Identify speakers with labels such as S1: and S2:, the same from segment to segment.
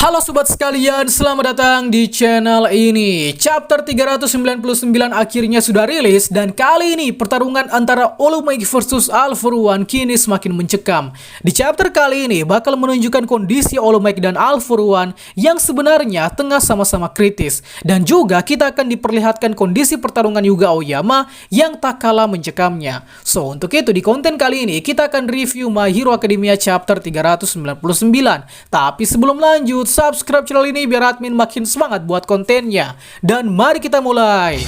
S1: Halo sobat sekalian, selamat datang di channel ini. Chapter 399 akhirnya sudah rilis dan kali ini pertarungan antara All Might versus All For One kini semakin mencekam. Di chapter kali ini bakal menunjukkan kondisi All Might dan All For One yang sebenarnya tengah sama-sama kritis. Dan juga kita akan diperlihatkan kondisi pertarungan Yuga Aoyama yang tak kalah mencekamnya. So untuk itu di konten kali ini kita akan review My Hero Academia chapter 399. Tapi sebelum lanjut, subscribe channel ini biar admin makin semangat buat kontennya. Dan mari kita mulai.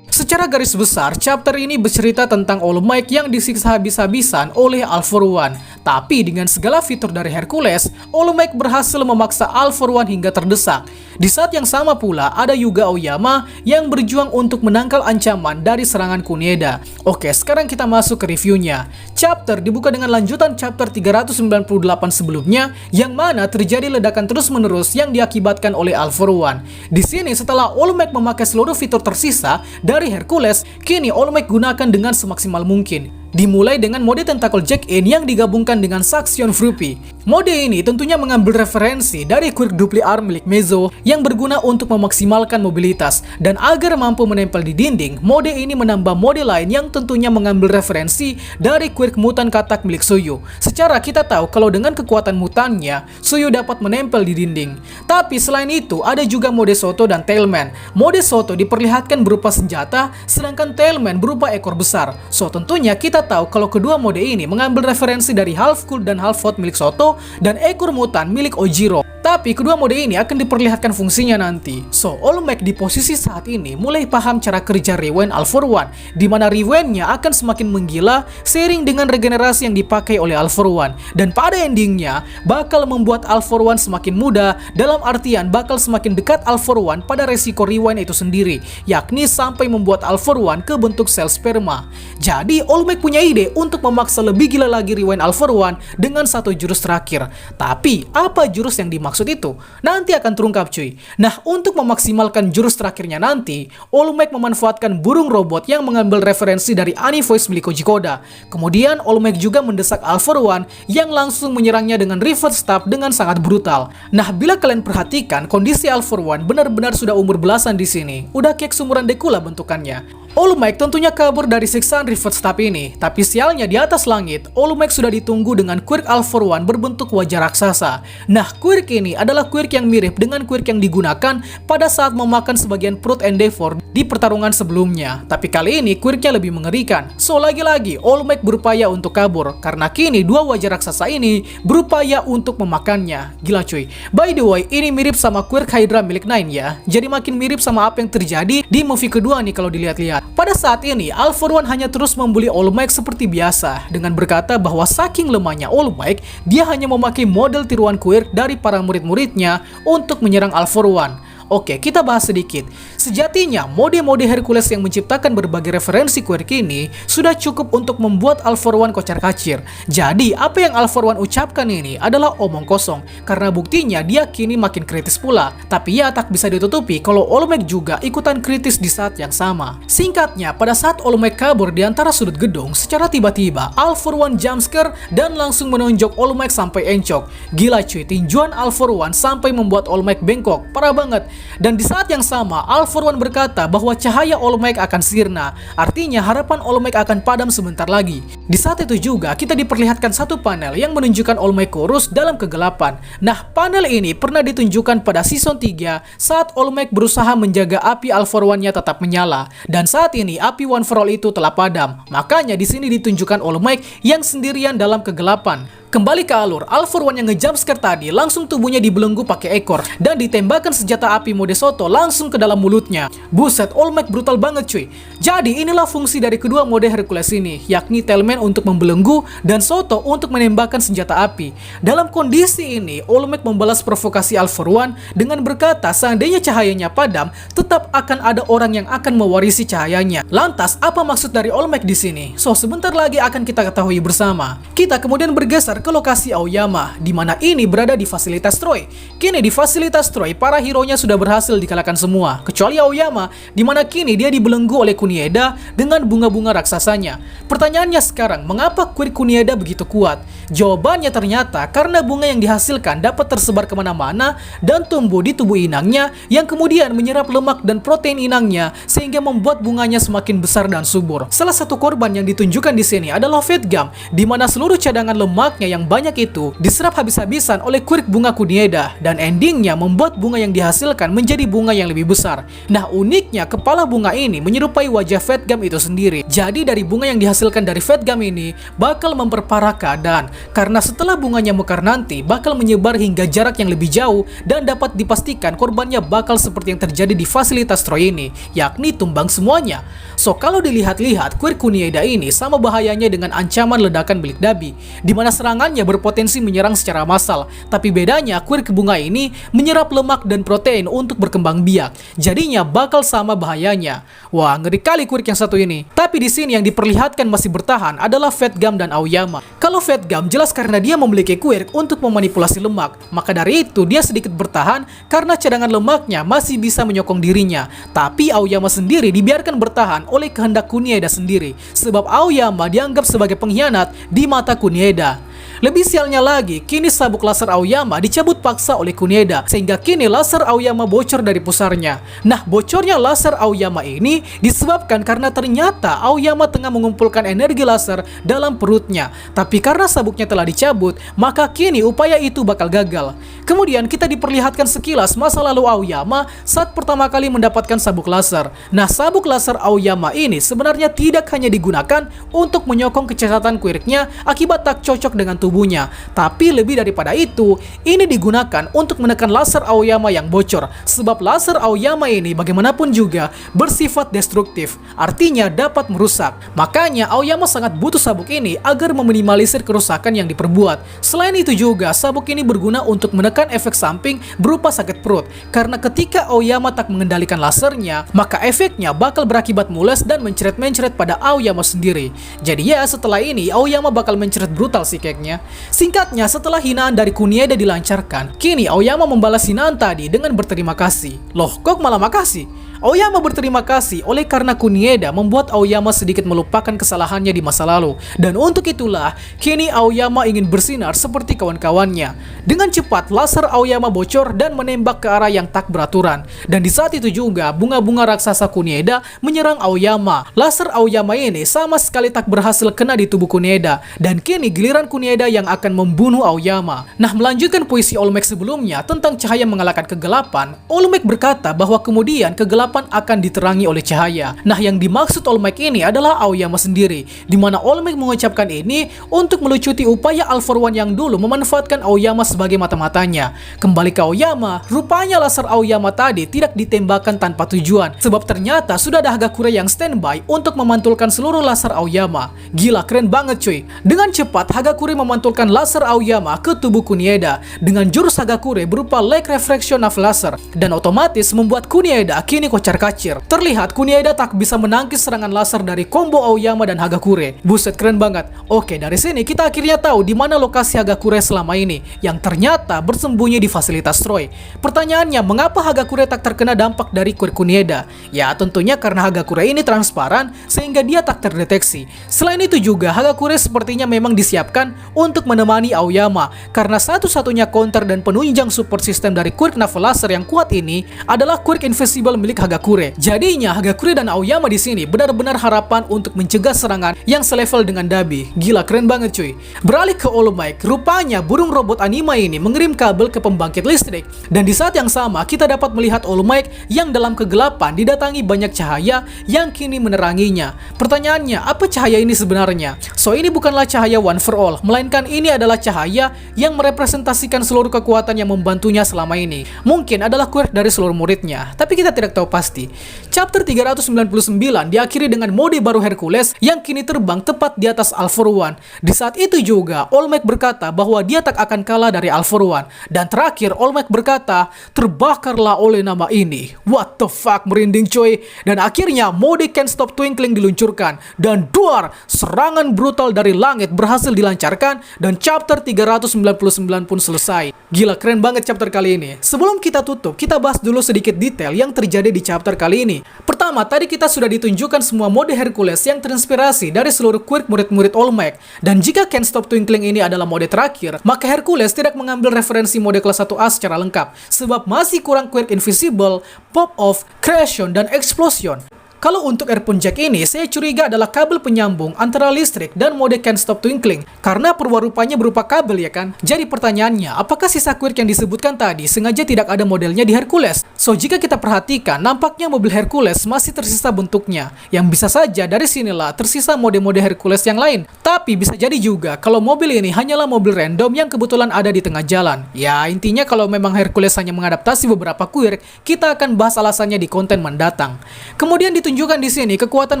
S1: Secara garis besar, chapter ini bercerita tentang All Might yang disiksa habis-habisan oleh All For One. Tapi dengan segala fitur dari Hercules, All Might berhasil memaksa All For One hingga terdesak. Di saat yang sama pula, ada Yuga Aoyama yang berjuang untuk menangkal ancaman dari serangan Kuneda. Oke, sekarang kita masuk ke reviewnya. Chapter dibuka dengan lanjutan chapter 398 sebelumnya, yang mana terjadi ledakan terus-menerus yang diakibatkan oleh All For One. Di sini setelah All Might memakai seluruh fitur tersisa dari Hercules, kini All Might gunakan dengan semaksimal mungkin. Dimulai dengan mode Tentacle Jack-in yang digabungkan dengan Suction Fruity. Mode ini tentunya mengambil referensi dari quirk Dupli Arm milik Mezo yang berguna untuk memaksimalkan mobilitas. Dan agar mampu menempel di dinding, mode ini menambah mode lain yang tentunya mengambil referensi dari quirk Mutan Katak milik Suyu. Secara kita tahu kalau dengan kekuatan mutannya, Suyu dapat menempel di dinding. Tapi selain itu, ada juga mode Soto dan Tailman. Mode Soto diperlihatkan berupa senjata, sedangkan Tailman berupa ekor besar. So tentunya kita tahu kalau kedua mode ini mengambil referensi dari Half Cool dan Half Hot milik Soto dan ekor mutan milik Ojiro. Tapi kedua mode ini akan diperlihatkan fungsinya nanti. So, All Might di posisi saat ini mulai paham cara kerja Rewind All For One, di mana Rewind-nya akan semakin menggila seiring dengan regenerasi yang dipakai oleh All For One. Dan pada endingnya, bakal membuat All For One semakin mudah, dalam artian bakal semakin dekat All For One pada resiko Rewind itu sendiri, yakni sampai membuat All For One ke bentuk sel sperma. Jadi, All Might punya ide untuk memaksa lebih gila lagi Rewind All For One dengan satu jurus terakhir. Tapi, apa jurus yang dimaksud itu? Nanti akan terungkap cuy. Nah, untuk memaksimalkan jurus terakhirnya nanti, All Might memanfaatkan burung robot yang mengambil referensi dari Ani Voice milik Koji Koda. Kemudian All Might juga mendesak All For One yang langsung menyerangnya dengan reverse stab dengan sangat brutal. Nah, bila kalian perhatikan kondisi All For One benar-benar sudah umur belasan di sini. Udah kayak seumuran Dekula bentukannya. All Might tentunya kabur dari siksaan reverse stab ini, tapi sialnya di atas langit, All Might sudah ditunggu dengan quirk All For One berbentuk wajah raksasa. Nah, quirk ini adalah quirk yang mirip dengan quirk yang digunakan pada saat memakan sebagian perut Endeavor di pertarungan sebelumnya. Tapi kali ini quirknya lebih mengerikan. So, lagi-lagi All Might berupaya untuk kabur, karena kini dua wajah raksasa ini berupaya untuk memakannya. Gila cuy. By the way, ini mirip sama quirk Hydra milik Nine ya. Jadi makin mirip sama apa yang terjadi di movie kedua nih kalau dilihat-lihat. Pada saat ini, All For One hanya terus membuli All Might seperti biasa, dengan berkata bahwa saking lemahnya All Might, dia hanya memakai model tiruan quirk dari para murid-muridnya untuk menyerang All For One. Oke, kita bahas sedikit. Sejatinya, mode-mode Hercules yang menciptakan berbagai referensi quirk ini sudah cukup untuk membuat All For One kocar-kacir. Jadi, apa yang All For One ucapkan ini adalah omong kosong, karena buktinya dia kini makin kritis pula. Tapi ya tak bisa ditutupi kalau All Might juga ikutan kritis di saat yang sama. Singkatnya, pada saat All Might kabur di antara sudut gedung, secara tiba-tiba All For One jumpscare dan langsung menonjok All Might sampai encok. Gila cuy, tinjuan All For One sampai membuat All Might bengkok. Parah banget. Dan di saat yang sama, All For One berkata bahwa cahaya All Might akan sirna. Artinya harapan All Might akan padam sebentar lagi. Di saat itu juga kita diperlihatkan satu panel yang menunjukkan All Might kurus dalam kegelapan. Nah, panel ini pernah ditunjukkan pada season 3 saat All Might berusaha menjaga api All For One-nya tetap menyala. Dan saat ini api One For All itu telah padam. Makanya di sini ditunjukkan All Might yang sendirian dalam kegelapan. Kembali ke alur, All For One yang ngejumpscare tadi langsung tubuhnya dibelenggu pakai ekor dan ditembakkan senjata api mode Soto langsung ke dalam mulutnya. Buset, All Might brutal banget cuy. Jadi inilah fungsi dari kedua mode Hercules ini, yakni Tailman untuk membelenggu dan Soto untuk menembakkan senjata api. Dalam kondisi ini, All Might membalas provokasi All For One dengan berkata seandainya cahayanya padam, tetap akan ada orang yang akan mewarisi cahayanya. Lantas, apa maksud dari All Might di sini? So, sebentar lagi akan kita ketahui bersama. Kita kemudian bergeser Geser ke lokasi Aoyama, di mana ini berada di fasilitas Troy. Kini di fasilitas Troy, para hero-nya sudah berhasil dikalahkan semua, kecuali Aoyama, di mana kini dia dibelenggu oleh Kunieda dengan bunga-bunga raksasanya. Pertanyaannya sekarang, mengapa Quirk Kunieda begitu kuat? Jawabannya ternyata karena bunga yang dihasilkan dapat tersebar kemana-mana dan tumbuh di tubuh inangnya yang kemudian menyerap lemak dan protein inangnya sehingga membuat bunganya semakin besar dan subur. Salah satu korban yang ditunjukkan di sini adalah Fate Gum, di mana seluruh cadangan lemaknya yang banyak itu diserap habis-habisan oleh Quirk bunga Kunieda dan endingnya membuat bunga yang dihasilkan menjadi bunga yang lebih besar. Nah, uniknya kepala bunga ini menyerupai wajah Fate Gum itu sendiri. Jadi dari bunga yang dihasilkan dari Fate Gum ini bakal memperparah keadaan karena setelah bunganya mekar nanti bakal menyebar hingga jarak yang lebih jauh dan dapat dipastikan korbannya bakal seperti yang terjadi di fasilitas Troy ini, yakni tumbang semuanya. So kalau dilihat-lihat, Quirk Kunieda ini sama bahayanya dengan ancaman ledakan bilik Dabi, di mana serangannya berpotensi menyerang secara massal. Tapi bedanya Quirk bunga ini menyerap lemak dan protein untuk berkembang biak, jadinya bakal sama bahayanya. Wah, ngeri kali Quirk yang satu ini. Tapi di sini yang diperlihatkan masih bertahan adalah Fate Gum dan Aoyama. Kalau Fate Gum jelas karena dia memiliki Quirk untuk memanipulasi lemak, maka dari itu dia sedikit bertahan karena cadangan lemaknya masih bisa menyokong dirinya. Tapi Aoyama sendiri dibiarkan bertahan oleh kehendak Kunieda sendiri, sebab Aoyama dianggap sebagai pengkhianat di mata Kunieda. Lebih sialnya lagi, kini sabuk laser Aoyama dicabut paksa oleh Kunieda, sehingga kini laser Aoyama bocor dari pusarnya. Nah, bocornya laser Aoyama ini disebabkan karena ternyata Aoyama tengah mengumpulkan energi laser dalam perutnya. Tapi karena sabuknya telah dicabut, maka kini upaya itu bakal gagal. Kemudian kita diperlihatkan sekilas masa lalu Aoyama saat pertama kali mendapatkan sabuk laser. Nah, sabuk laser Aoyama ini sebenarnya tidak hanya digunakan untuk menyokong kecacatan Quirknya akibat tak cocok dengan tubuhnya, tapi lebih daripada itu, ini digunakan untuk menekan laser Aoyama yang bocor, sebab laser Aoyama ini bagaimanapun juga bersifat destruktif, artinya dapat merusak. Makanya Aoyama sangat butuh sabuk ini agar meminimalisir kerusakan yang diperbuat. Selain itu juga, sabuk ini berguna untuk menekan efek samping berupa sakit perut, karena ketika Aoyama tak mengendalikan lasernya, maka efeknya bakal berakibat mules dan mencret-mencret pada Aoyama sendiri. Jadi ya, setelah ini Aoyama bakal mencret brutal si keknya. Singkatnya, setelah hinaan dari Kunieda dilancarkan, kini Aoyama membalas hinaan tadi dengan berterima kasih. Loh, kok malah makasih? Aoyama berterima kasih oleh karena Kunieda membuat Aoyama sedikit melupakan kesalahannya di masa lalu. Dan untuk itulah, kini Aoyama ingin bersinar seperti kawan-kawannya. Dengan cepat, laser Aoyama bocor dan menembak ke arah yang tak beraturan. Dan di saat itu juga, bunga-bunga raksasa Kunieda menyerang Aoyama. Laser Aoyama ini sama sekali tak berhasil kena di tubuh Kunieda. Dan kini giliran Kunieda yang akan membunuh Aoyama. Nah, melanjutkan puisi All Might sebelumnya tentang cahaya mengalahkan kegelapan, All Might berkata bahwa kemudian kegelapan akan diterangi oleh cahaya. Nah, yang dimaksud All Might ini adalah Aoyama sendiri, di mana All Might mengucapkan ini untuk melucuti upaya All For One yang dulu memanfaatkan Aoyama sebagai mata-matanya. Kembali ke Aoyama, rupanya laser Aoyama tadi tidak ditembakkan tanpa tujuan, sebab ternyata sudah ada Hagakure yang standby untuk memantulkan seluruh laser Aoyama. Gila, keren banget cuy. Dengan cepat, Hagakure memantulkan laser Aoyama ke tubuh Kunieda dengan jurus Hagakure berupa Light Refraction of Laser, dan otomatis membuat Kunieda kini kocar-kacir. Terlihat Kunieda tak bisa menangkis serangan laser dari combo Aoyama dan Hagakure. Buset, keren banget. Oke, dari sini kita akhirnya tahu di mana lokasi Hagakure selama ini, yang ternyata bersembunyi di fasilitas Troy. Pertanyaannya, mengapa Hagakure tak terkena dampak dari Quirk Kunieda? Ya, tentunya karena Hagakure ini transparan sehingga dia tak terdeteksi. Selain itu juga, Hagakure sepertinya memang disiapkan untuk menemani Aoyama, karena satu-satunya counter dan penunjang support system dari Quirk Naval Laser yang kuat ini adalah Quirk Invisible milik Hagakure. Jadinya Hagakure dan Aoyama di sini benar-benar harapan untuk mencegah serangan yang selevel dengan Dabi. Gila, keren banget cuy. Beralih ke All Might, rupanya burung robot anima ini mengirim kabel ke pembangkit listrik, dan di saat yang sama kita dapat melihat All Might yang dalam kegelapan didatangi banyak cahaya yang kini meneranginya. Pertanyaannya, apa cahaya ini sebenarnya? So, ini bukanlah cahaya One For All, melainkan ini adalah cahaya yang merepresentasikan seluruh kekuatan yang membantunya selama ini. Mungkin adalah Quirk dari seluruh muridnya, tapi kita tidak tahu pasti. Chapter 399 diakhiri dengan mode baru Hercules yang kini terbang tepat di atas All For One. Di saat itu juga, All Might berkata bahwa dia tak akan kalah dari All For One. Dan terakhir, All Might berkata, terbakarlah oleh nama ini. What the fuck, merinding coy. Dan akhirnya, mode Can't Stop Twinkling diluncurkan. Dan duar, serangan brutal dari langit berhasil dilancarkan dan chapter 399 pun selesai. Gila, keren banget chapter kali ini. Sebelum kita tutup, kita bahas dulu sedikit detail yang terjadi di chapter kali ini. Pertama, tadi kita sudah ditunjukkan semua mode Hercules yang terinspirasi dari seluruh quirk murid-murid All Might. Dan jika Can't Stop Twinkling ini adalah mode terakhir, maka Hercules tidak mengambil referensi mode kelas 1A secara lengkap, sebab masih kurang quirk Invisible, Pop Off, Creation, dan Explosion. Kalau untuk Airpun Jack ini, saya curiga adalah kabel penyambung antara listrik dan mode Can't Stop Twinkling. Karena perwarupanya berupa kabel ya kan? Jadi pertanyaannya, apakah sisa quirk yang disebutkan tadi sengaja tidak ada modelnya di Hercules? So, jika kita perhatikan, nampaknya mobil Hercules masih tersisa bentuknya. Yang bisa saja dari sinilah tersisa mode-mode Hercules yang lain. Tapi bisa jadi juga kalau mobil ini hanyalah mobil random yang kebetulan ada di tengah jalan. Ya, intinya kalau memang Hercules hanya mengadaptasi beberapa quirk, kita akan bahas alasannya di konten mendatang. Kemudian tunjukkan di sini kekuatan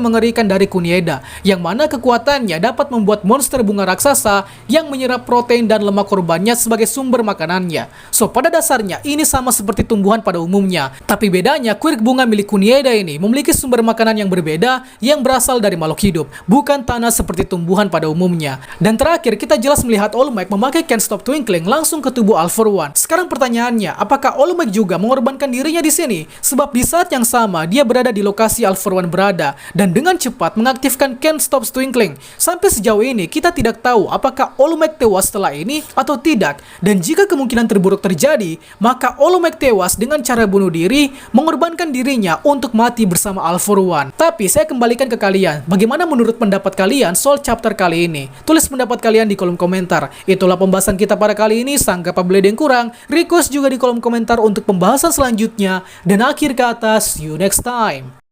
S1: mengerikan dari Kunieda, yang mana kekuatannya dapat membuat monster bunga raksasa yang menyerap protein dan lemak korbannya sebagai sumber makanannya. So, pada dasarnya ini sama seperti tumbuhan pada umumnya, tapi bedanya quirk bunga milik Kunieda ini memiliki sumber makanan yang berbeda yang berasal dari makhluk hidup, bukan tanah seperti tumbuhan pada umumnya. Dan terakhir, kita jelas melihat All Might memakai Can't Stop Twinkling langsung ke tubuh All For One. Sekarang pertanyaannya, apakah All Might juga mengorbankan dirinya di sini? Sebab di saat yang sama dia berada di lokasi All For One berada dan dengan cepat mengaktifkan Can't Stop Twinkling. Sampai sejauh ini kita tidak tahu apakah All Might tewas setelah ini atau tidak. Dan jika kemungkinan terburuk terjadi, maka All Might tewas dengan cara bunuh diri, mengorbankan dirinya untuk mati bersama All For One. Tapi saya kembalikan ke kalian, bagaimana menurut pendapat kalian soal chapter kali ini? Tulis pendapat kalian di kolom komentar. Itulah pembahasan kita pada kali ini. Sangka apabila ada yang kurang, request juga di kolom komentar untuk pembahasan selanjutnya. Dan akhir kata, see you next time.